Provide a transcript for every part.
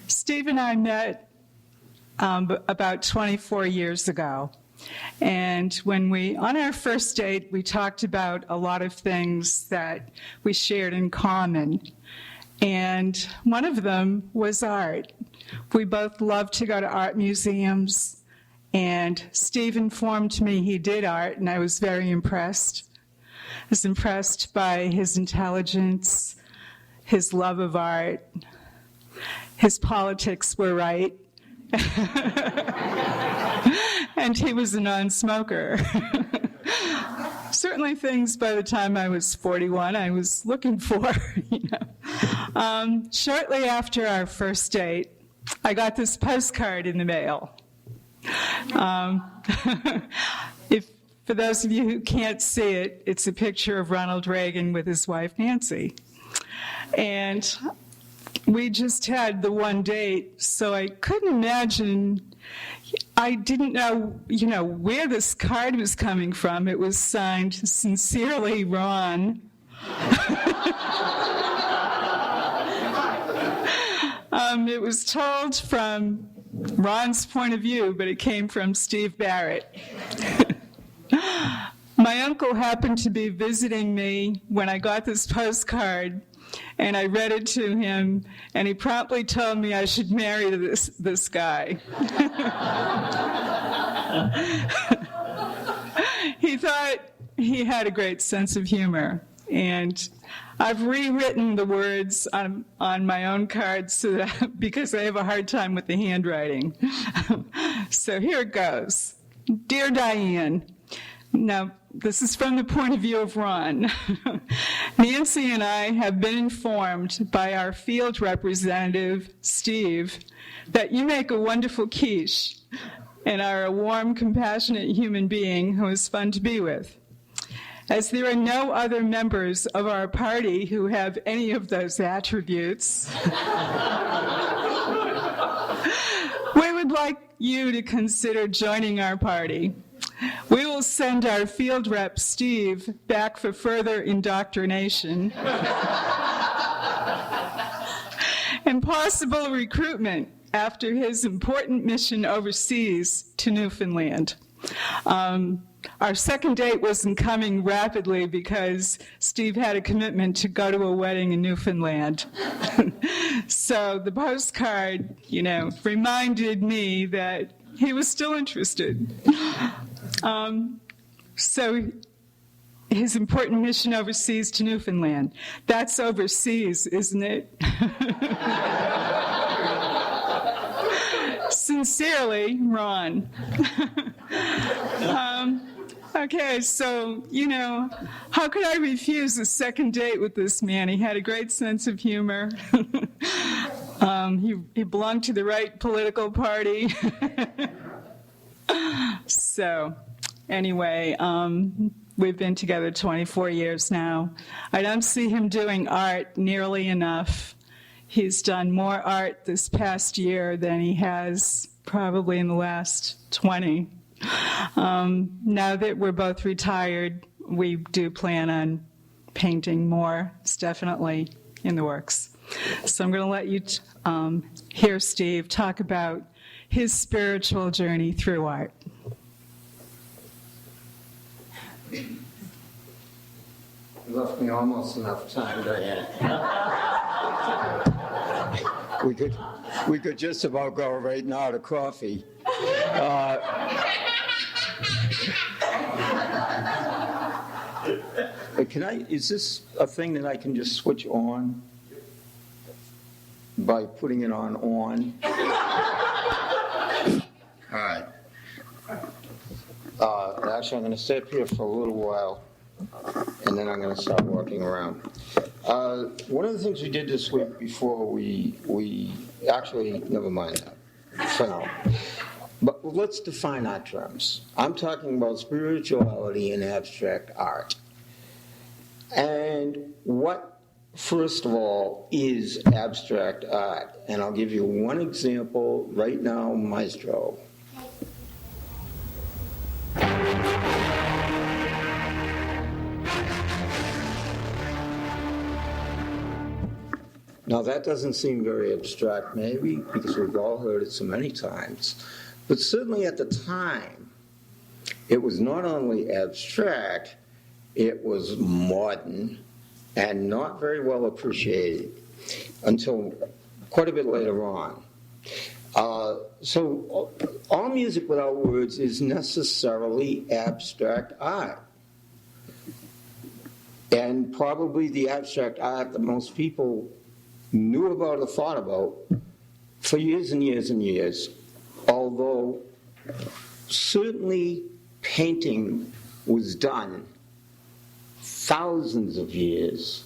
Steve and I met about 24 years ago. And on our first date, we talked about a lot of things that we shared in common. And one of them was art. We both loved to go to art museums. And Steve informed me he did art, and I was very impressed. I was impressed by his intelligence, his love of art. His politics were right. And he was a non-smoker. Certainly things by the time I was 41 I was looking for. Shortly after our first date, I got this postcard in the mail. For those of you who can't see it, it's a picture of Ronald Reagan with his wife Nancy. And we just had the one date, so I couldn't imagine. I didn't know, where this card was coming from. It was signed, "Sincerely, Ron." It was told from Ron's point of view, but it came from Steve Barrett. My uncle happened to be visiting me when I got this postcard, and I read it to him, and he promptly told me I should marry this guy. He thought he had a great sense of humor, and I've rewritten the words on my own cards because I have a hard time with the handwriting. So here it goes. Dear Diane, now this is from the point of view of Ron. Nancy and I have been informed by our field representative, Steve, that you make a wonderful quiche and are a warm, compassionate human being who is fun to be with. As there are no other members of our party who have any of those attributes, we would like you to consider joining our party. We will send our field rep, Steve, back for further indoctrination and possible recruitment after his important mission overseas to Newfoundland. Our second date wasn't coming rapidly because Steve had a commitment to go to a wedding in Newfoundland. So the postcard, reminded me that he was still interested. So his important mission overseas to Newfoundland. That's overseas, isn't it? Sincerely, Ron. Okay, so, how could I refuse a second date with this man? He had a great sense of humor. He belonged to the right political party. So, anyway, we've been together 24 years now. I don't see him doing art nearly enough. He's done more art this past year than he has probably in the last 20. Now that we're both retired, we do plan on painting more. It's definitely in the works. So I'm going to let you hear Steve talk about his spiritual journey through art. You left me almost enough time, Diane. We could just about go right now to coffee. Is this a thing that I can just switch on by putting it on? All right. Actually, I'm going to stay up here for a little while, and then I'm going to start walking around. One of the things we did this week before we actually, never mind that for now. But let's define our terms. I'm talking about spirituality and abstract art. And what, first of all, is abstract art? And I'll give you one example right now, Maestro. Now, that doesn't seem very abstract, maybe, because we've all heard it so many times. But certainly at the time, it was not only abstract, it was modern and not very well appreciated until quite a bit later on. So all music without words is necessarily abstract art. And probably the abstract art that most people knew about or thought about for years and years and years, although certainly painting was done thousands of years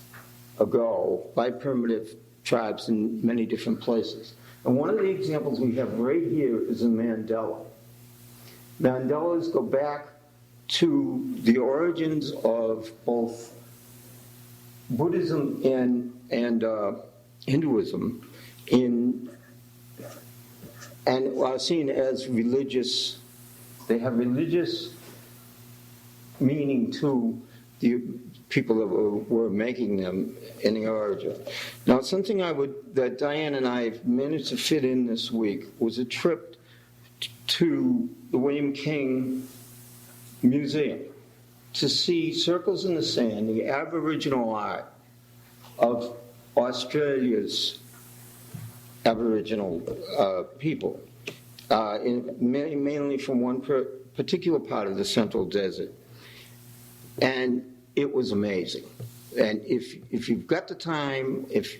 ago by primitive tribes in many different places. And one of the examples we have right here is a mandala. Mandalas go back to the origins of both Buddhism and Hinduism and are seen as religious. They have religious meaning to the people that were making them in the origin. Now, something that Diane and I managed to fit in this week was a trip to the William King Museum to see Circles in the Sand, the Aboriginal art of Australia's Aboriginal people, mainly from one particular part of the Central Desert. And it was amazing. And if you've got the time, if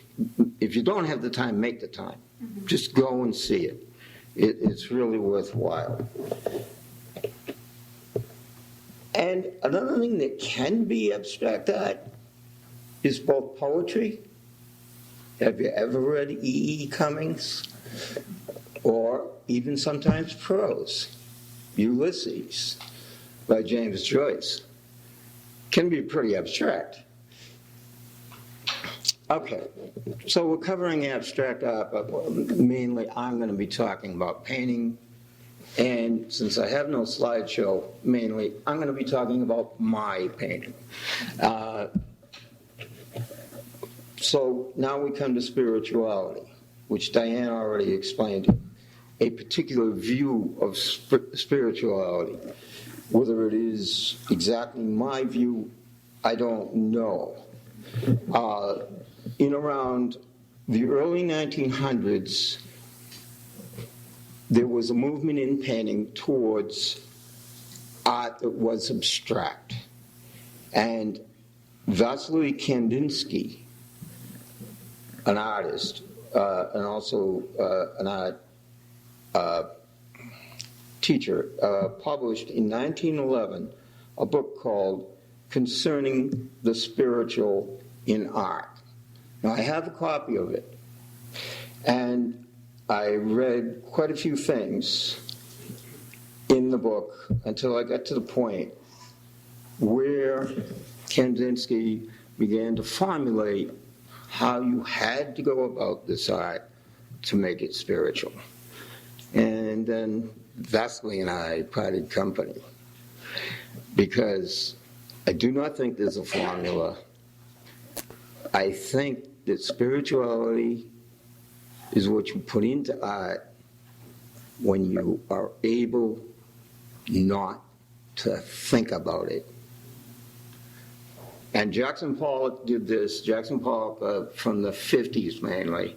you don't have the time, make the time. Just go and see it. It's really worthwhile. And another thing that can be abstract art is both poetry. Have you ever read E.E. Cummings? Or even sometimes prose. Ulysses by James Joyce can be pretty abstract. Okay, so we're covering abstract art, but mainly I'm going to be talking about painting. And since I have no slideshow, mainly I'm going to be talking about my painting. So now we come to spirituality, which Diane already explained. A particular view of spirituality. Whether it is exactly my view, I don't know. In around the early 1900s, there was a movement in painting towards art that was abstract. And Vasily Kandinsky, an artist, and also an art teacher, published in 1911 a book called Concerning the Spiritual in Art. Now, I have a copy of it, and I read quite a few things in the book until I got to the point where Kandinsky began to formulate how you had to go about this art to make it spiritual. And then Vasily and I parted company because I do not think there's a formula. I think that spirituality is what you put into art when you are able not to think about it. And Jackson Pollock did this. Jackson Pollock from the 50s mainly,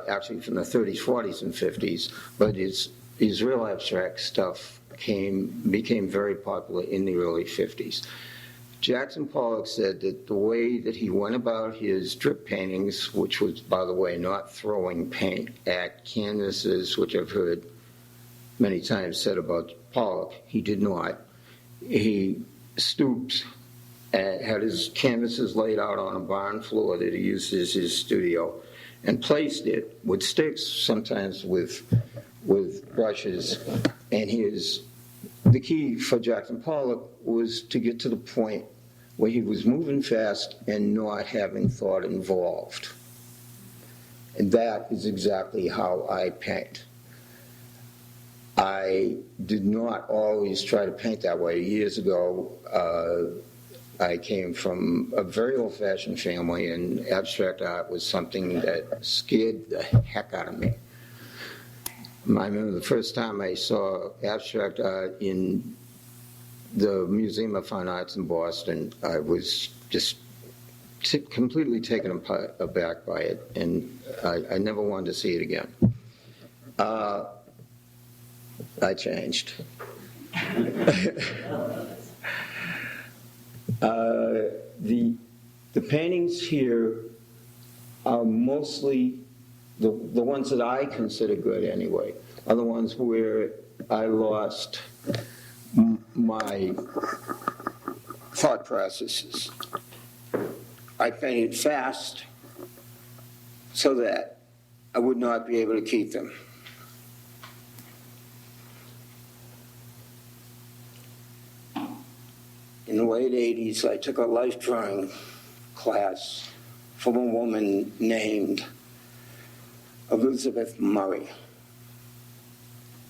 actually from the 30s, 40s, and 50s, but his real abstract stuff became very popular in the early 50s. Jackson Pollock said that the way that he went about his drip paintings, which was, by the way, not throwing paint at canvases, which I've heard many times said about Pollock, he did not. He stooped and had his canvases laid out on a barn floor that he used as his studio and placed it with sticks, sometimes with brushes. And the key for Jackson Pollock was to get to the point where he was moving fast and not having thought involved. And that is exactly how I paint. I did not always try to paint that way. Years ago, I came from a very old-fashioned family, and abstract art was something that scared the heck out of me. I remember the first time I saw abstract art in the Museum of Fine Arts in Boston. I was just completely taken aback by it, and I never wanted to see it again. I changed. The paintings here are mostly, the ones that I consider good anyway, are the ones where I lost my thought processes. I painted fast so that I would not be able to keep them. In the late 80s, I took a life drawing class from a woman named Elizabeth Murray.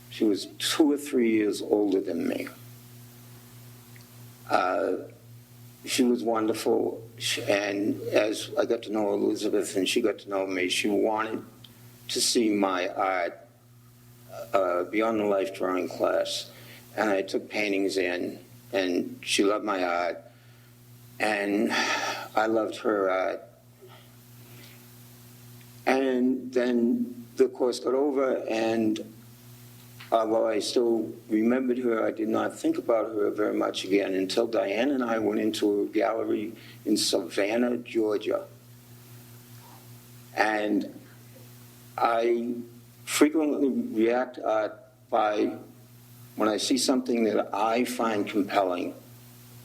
She was 2 or 3 years older than me. She was wonderful, and as I got to know Elizabeth and she got to know me, she wanted to see my art beyond the life drawing class. And I took paintings in, and she loved my art, and I loved her art. And then the course got over, and while I still remembered her, I did not think about her very much again until Diane and I went into a gallery in Savannah, Georgia. And I frequently react by, when I see something that I find compelling,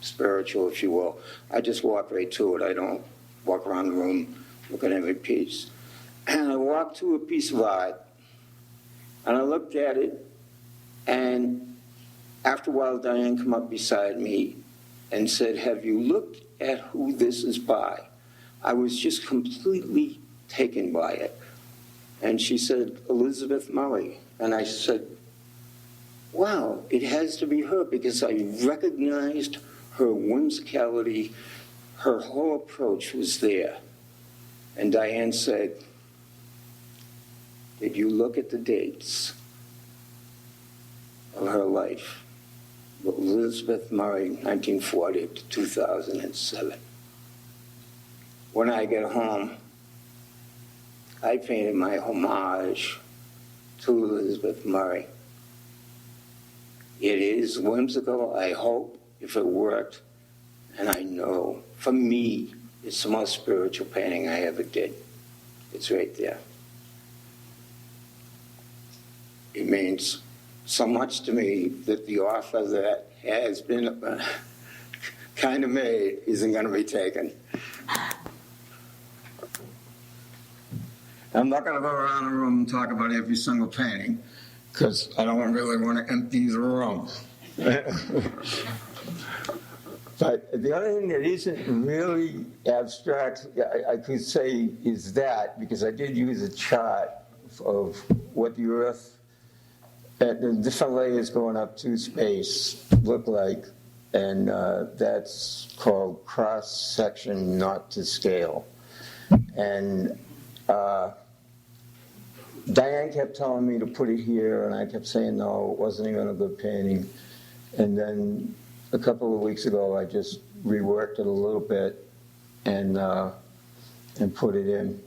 spiritual, if you will, I just walk right to it. I don't walk around the room looking at every piece. And I walked to a piece of art, and I looked at it, and after a while, Diane came up beside me and said, "Have you looked at who this is by?" I was just completely taken by it. And she said, "Elizabeth Murray." And I said, "Wow, it has to be her," because I recognized her whimsicality. Her whole approach was there. And Diane said, "Did you look at the dates of her life?" Elizabeth Murray, 1940 to 2007. When I get home, I painted my homage to Elizabeth Murray. It is whimsical, I hope, if it worked, and I know, for me, it's the most spiritual painting I ever did. It's right there. It means so much to me that the offer that has been kind of made isn't going to be taken. I'm not going to go around the room and talk about every single painting, because I don't really want to empty the room. But the other thing that isn't really abstract, I could say, is that, because I did use a chart of what the Earth, at the different layers going up to space, look like, and that's called cross-section, not to scale. And Diane kept telling me to put it here, and I kept saying no, it wasn't even a good painting. And then a couple of weeks ago, I just reworked it a little bit and put it in.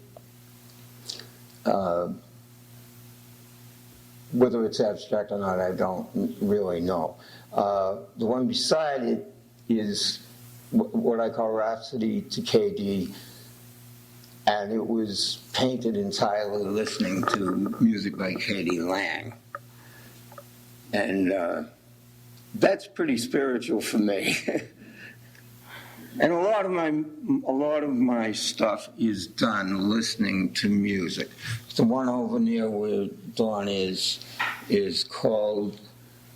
Whether it's abstract or not, I don't really know. The one beside it is what I call Rhapsody to KD, and it was painted entirely listening to music by Katie Lang. And that's pretty spiritual for me. And a lot of my stuff is done listening to music. The one over near where Dawn is called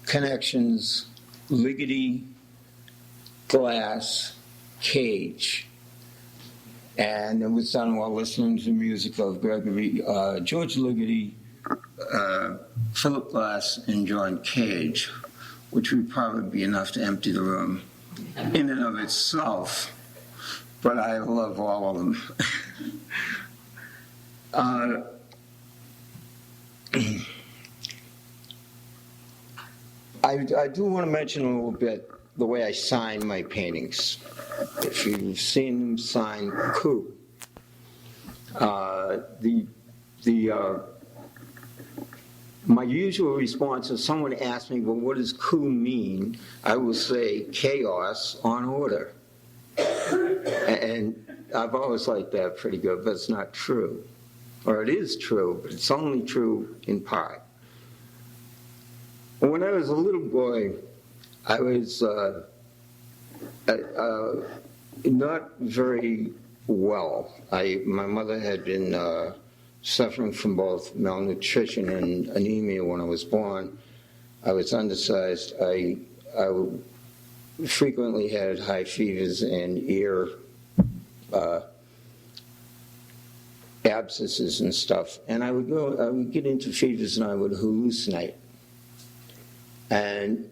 Connections, Liggity, Glass, Cage. And it was done while listening to music of George Liggity, Philip Glass, and John Cage, which would probably be enough to empty the room. in and of itself, but I love all of them. I do want to mention a little bit the way I sign my paintings. If you've seen them sign coup, my usual response is someone asks me, well, what does coup mean? I will say chaos on order. And I've always liked that pretty good, but it's not true. Or it is true, but it's only true in part. When I was a little boy, I was not very well. My mother had been suffering from both malnutrition and anemia when I was born. I was undersized. I frequently had high fevers and ear abscesses and stuff. And I would get into fevers and I would hallucinate. And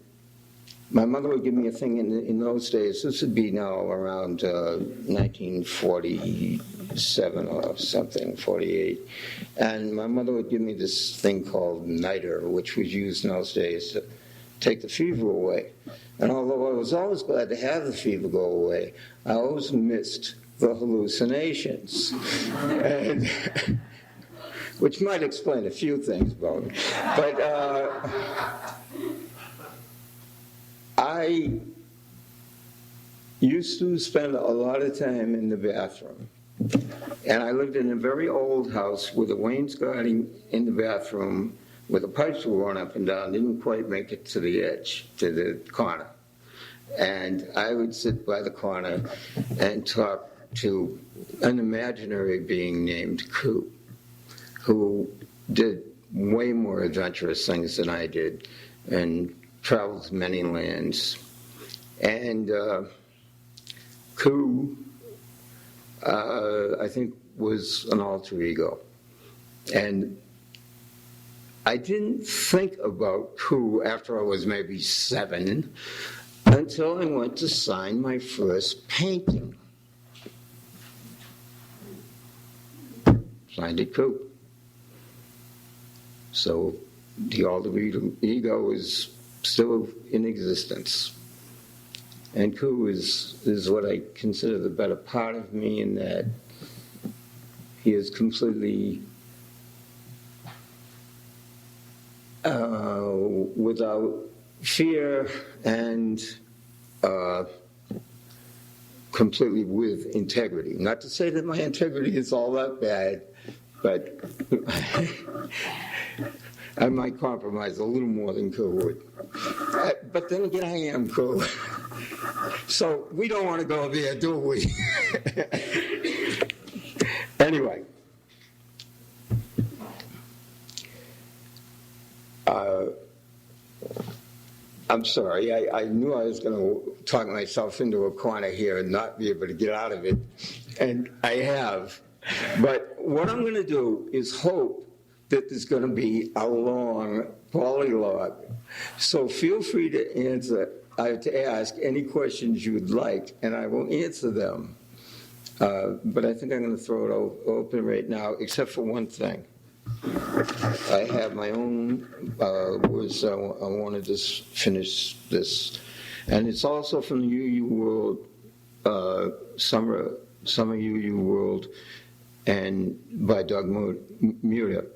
my mother would give me a thing in those days. This would be now around 1947 or something, 48. And my mother would give me this thing called niter, which was used in those days to take the fever away. And although I was always glad to have the fever go away, I always missed the hallucinations, and which might explain a few things about me. But I used to spend a lot of time in the bathroom. And I lived in a very old house with a wainscoting in the bathroom where the pipes were run up and down, didn't quite make it to the edge, to the corner. And I would sit by the corner and talk to an imaginary being named Coup, who did way more adventurous things than I did and traveled many lands. And Coup, I think, was an alter ego. And I didn't think about Coup after I was maybe 7 until I went to sign my first painting. Signed it Coup. So the alter ego is still in existence. And Coup is what I consider the better part of me, in that he is completely without fear and completely with integrity. Not to say that my integrity is all that bad, but I might compromise a little more than Coup would. But then again, I am Coup. So we don't want to go there, do we? Anyway. I'm sorry, I knew I was going to talk myself into a corner here and not be able to get out of it, and I have. But what I'm going to do is hope that there's going to be a long polyglot. So feel free to ask any questions you'd like, and I will answer them. But I think I'm going to throw it open right now, except for one thing. I have my own words. I want to just finish this, and it's also from the UU World, Summer UU World, and by Doug Muir.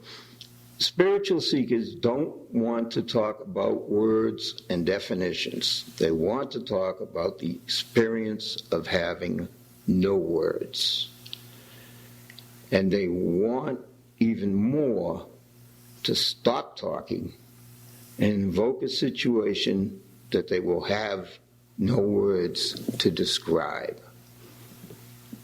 Spiritual seekers don't want to talk about words and definitions. They want to talk about the experience of having no words, and they want even more to stop talking and invoke a situation that they will have no words to describe.